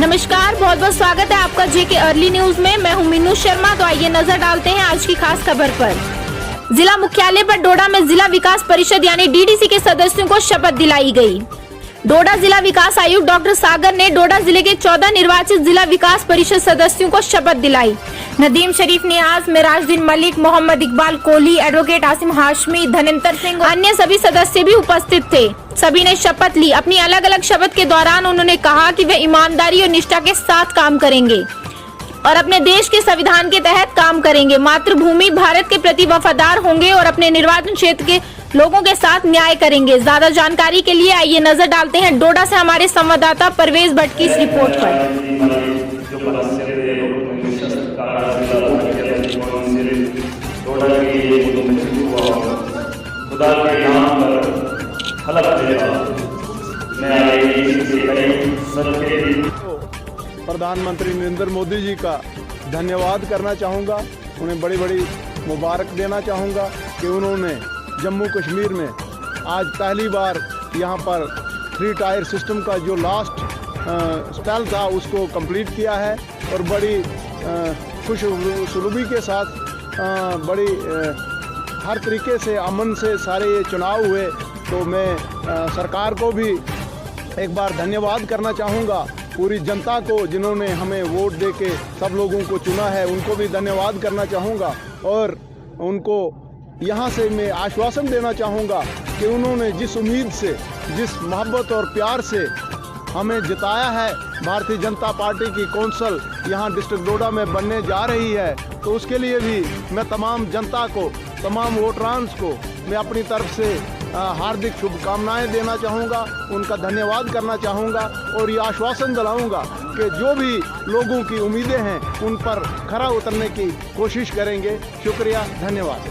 नमस्कार, बहुत बहुत स्वागत है आपका जेके अर्ली न्यूज में। मैं हूं मीनू शर्मा। तो आइए नजर डालते हैं आज की खास खबर पर। जिला मुख्यालय पर डोडा में जिला विकास परिषद यानी डीडीसी के सदस्यों को शपथ दिलाई गई। डोडा जिला विकास आयुक्त डॉक्टर सागर ने डोडा जिले के 14 निर्वाचित जिला विकास परिषद सदस्यों को शपथ दिलाई। नदीम शरीफ नियाज, मिराजुद्दीन मलिक, मोहम्मद इकबाल कोहली, एडवोकेट आसिम हाशमी, धनेंद्र सिंह, अन्य सभी सदस्य भी उपस्थित थे। सभी ने शपथ ली। अपनी अलग अलग शपथ के दौरान उन्होंने कहा कि वे ईमानदारी और निष्ठा के साथ काम करेंगे और अपने देश के संविधान के तहत काम करेंगे। मातृभूमि भारत के प्रति वफादार होंगे और अपने निर्वाचन क्षेत्र के लोगों के साथ न्याय करेंगे। ज्यादा जानकारी के लिए आइए नजर डालते हैं डोडा से हमारे संवाददाता परवेज भट्ट की इस रिपोर्ट पर। प्रधानमंत्री नरेंद्र मोदी जी का धन्यवाद करना चाहूँगा। उन्हें बड़ी बड़ी मुबारक देना चाहूँगा कि उन्होंने जम्मू कश्मीर में आज पहली बार यहाँ पर 3 टायर सिस्टम का जो लास्ट स्पेल था उसको कंप्लीट किया है और बड़ी खुशसलूबी के साथ बड़ी हर तरीके से अमन से सारे ये चुनाव हुए। तो मैं सरकार को भी एक बार धन्यवाद करना चाहूँगा। पूरी जनता को जिन्होंने हमें वोट दे के सब लोगों को चुना है उनको भी धन्यवाद करना चाहूँगा और उनको यहाँ से मैं आश्वासन देना चाहूँगा कि उन्होंने जिस उम्मीद से, जिस मोहब्बत और प्यार से हमें जिताया है, भारतीय जनता पार्टी की कौंसल यहाँ डिस्ट्रिक्ट डोडा में बनने जा रही है, तो उसके लिए भी मैं तमाम जनता को, तमाम वोटरांस को मैं अपनी तरफ से हार्दिक शुभकामनाएं देना चाहूँगा, उनका धन्यवाद करना चाहूँगा और ये आश्वासन दिलाऊँगा कि जो भी लोगों की उम्मीदें हैं उन पर खरा उतरने की कोशिश करेंगे। शुक्रिया, धन्यवाद।